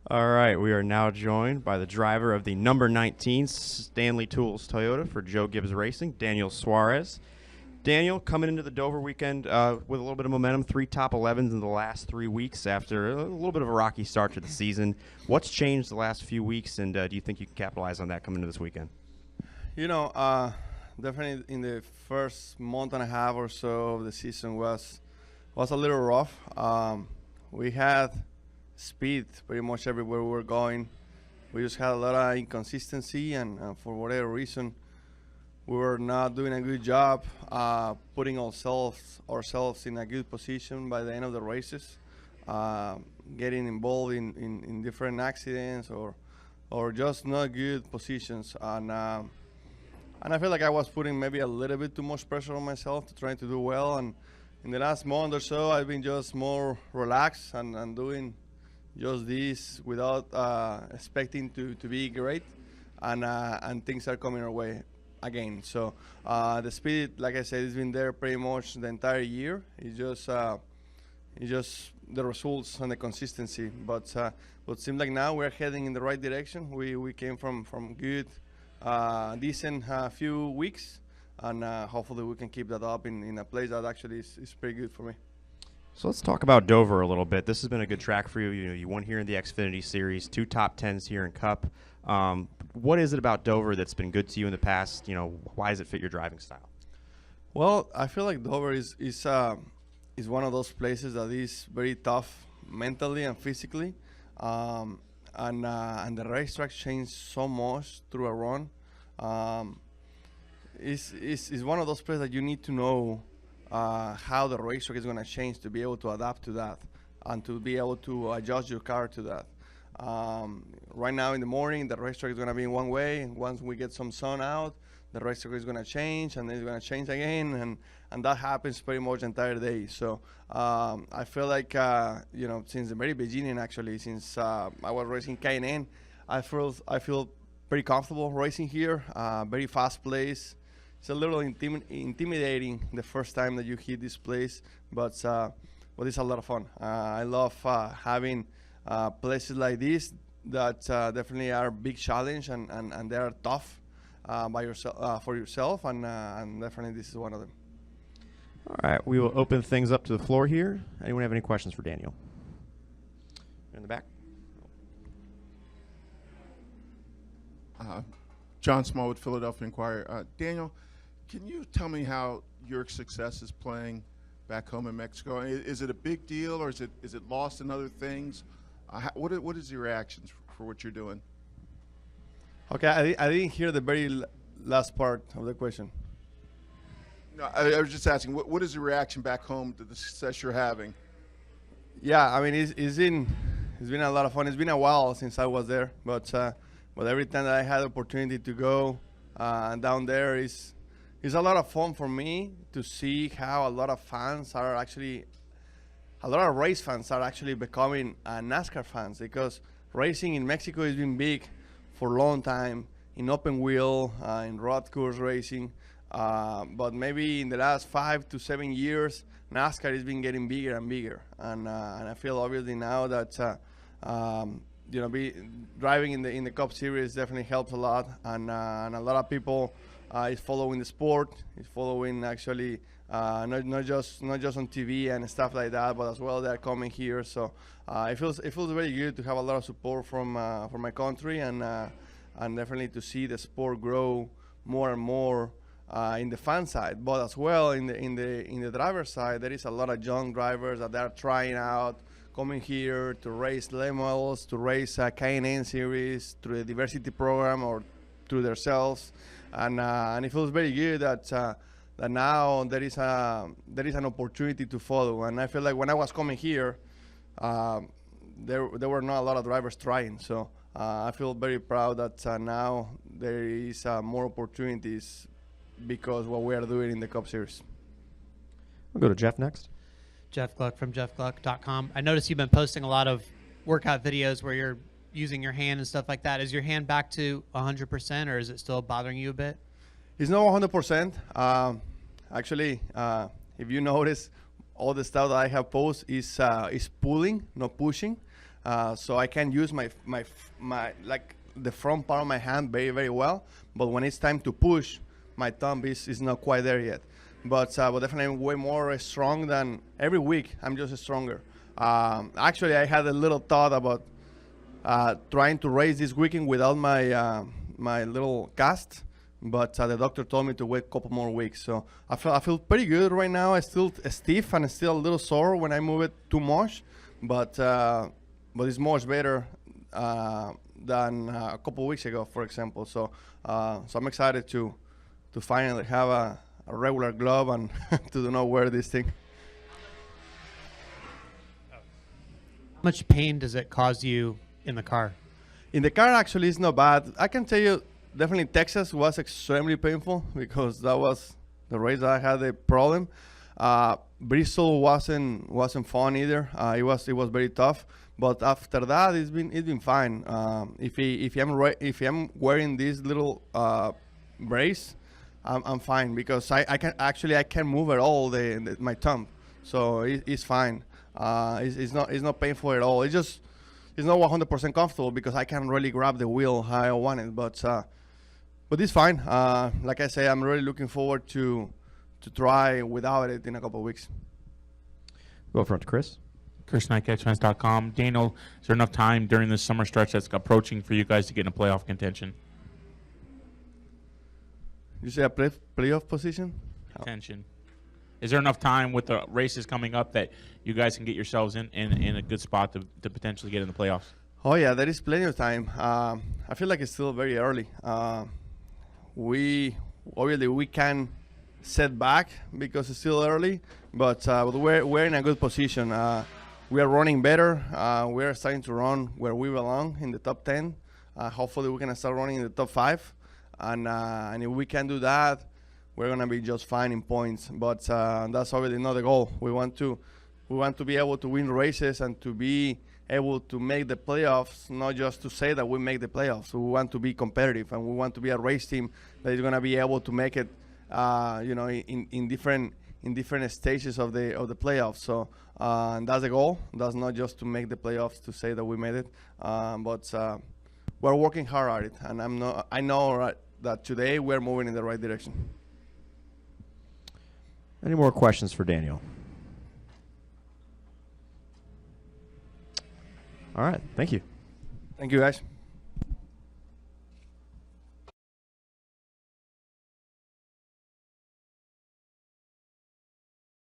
All right, we are now joined by the driver of the number 19 Stanley Tools Toyota for Joe Gibbs Racing, Daniel Suarez. Daniel, coming into the Dover weekend with a little bit of momentum, 3 top 11s in the last 3 weeks after a little bit of a rocky start to the season. What's changed the last few weeks, and do you think you can capitalize on that coming into this weekend? Definitely in the first month and a half or so of the season was a little rough. We had speed pretty much everywhere we were going. We just had a lot of inconsistency, and for whatever reason, we were not doing a good job putting ourselves in a good position by the end of the races, getting involved in different accidents or just not good positions. And I feel like I was putting maybe a little bit too much pressure on myself to try to do well. And in the last month or so, I've been just more relaxed and doing just this without expecting to be great, and things are coming our way again. So the speed, like I said, has been there pretty much the entire year. It's just the results and the consistency. But it seems like now we're heading in the right direction. We came from good, decent few weeks, and hopefully we can keep that up in a place that actually is pretty good for me. So let's talk about Dover a little bit. This has been a good track for you. You won here in the Xfinity Series, 2 top 10s here in Cup. What is it about Dover that's been good to you in the past? Why does it fit your driving style? Well, I feel like Dover is one of those places that is very tough mentally and physically, and the racetrack changed so much through a run. It's one of those places that you need to know how the racetrack is going to change to be able to adapt to that and to be able to adjust your car to that. Right now in the morning, the racetrack is going to be in one way. Once we get some sun out, the racetrack is going to change, and then it's going to change again, and that happens pretty much the entire day. So I feel like, since the very beginning, actually, since I was racing K&N, I feel pretty comfortable racing here. Very fast place. It's a little intimidating the first time that you hit this place, but it's a lot of fun. I love having places like this that definitely are a big challenge, and they are tough for yourself, and definitely this is one of them. All right, we will open things up to the floor here. Anyone have any questions for Daniel? In the back. John Smallwood, Philadelphia Inquirer. Daniel, can you tell me how your success is playing back home in Mexico? Is it a big deal, or is it lost in other things? What is your reactions for what you're doing? Okay, I didn't hear the very last part of the question. No, I was just asking, what is your reaction back home to the success you're having? Yeah, I mean, it's been a lot of fun. It's been a while since I was there, but every time that I had the opportunity to go down there is a lot of fun for me to see how a lot of race fans are actually becoming NASCAR fans, because racing in Mexico has been big for a long time in open wheel, in road course racing, but maybe in the last 5 to 7 years, NASCAR has been getting bigger and bigger, and I feel obviously now that driving in the Cup Series definitely helps a lot, and a lot of people is following the sport, is following actually not just on TV and stuff like that, but as well they're coming here. So it feels very good to have a lot of support from my country, and definitely to see the sport grow more and more in the fan side, but as well in the driver side. There is a lot of young drivers that are trying out, coming here to race late models, to race K&N series through the diversity program or through themselves, and it feels very good that now there is an opportunity to follow. And I feel like when I was coming here, there were not a lot of drivers trying. So I feel very proud that now there is more opportunities because what we are doing in the Cup Series. We'll go to Jeff next. Jeff Gluck from jeffgluck.com. I noticed you've been posting a lot of workout videos where you're using your hand and stuff like that. Is your hand back to 100%, or is it still bothering you a bit? It's not 100%. Actually, if you notice, all the stuff that I have posted is pulling, not pushing. so I can use my like the front part of my hand very, very well. But when it's time to push, my thumb is not quite there yet. But definitely way more strong than every week. I'm just stronger. Actually, I had a little thought about trying to race this weekend without my my little cast, but the doctor told me to wait a couple more weeks. So I feel pretty good right now. I still stiff and still a little sore when I move it too much, but it's much better than a couple weeks ago, for example. So I'm excited to finally have a regular glove and to not wear this thing. How much pain does it cause you in the car? In the car, actually, it's not bad. I can tell you, definitely Texas was extremely painful because that was the race that I had a problem. Bristol wasn't fun either. It was very tough. But after that, it's been fine. If I'm wearing this little brace, I'm fine because I can move at all my thumb, so it's fine. It's not painful at all. It's not 100% comfortable because I can't really grab the wheel how I want it, but it's fine. Like I say, I'm really looking forward to try without it in a couple of weeks. Go front to Chris. Chris Knight, catchfans.com. Daniel, is there enough time during this summer stretch that's approaching for you guys to get in a playoff contention? You say a playoff position? Contention. Is there enough time with the races coming up that you guys can get yourselves in a good spot to potentially get in the playoffs? Oh, yeah, there is plenty of time. I feel like it's still very early. We can set back because it's still early, but we're in a good position. We are running better. We are starting to run where we belong in the top 10. Hopefully, we can start running in the top 5. And if we can do that, we're gonna be just fine in points. But that's obviously not the goal. We want to be able to win races and to be able to make the playoffs, not just to say that we make the playoffs. We want to be competitive, and we want to be a race team that is gonna be able to make it, in different stages of the playoffs. So and that's the goal. That's not just to make the playoffs to say that we made it, but we're working hard at it, and I know that today we're moving in the right direction. Any more questions for Daniel? All right. Thank you. Thank you, guys.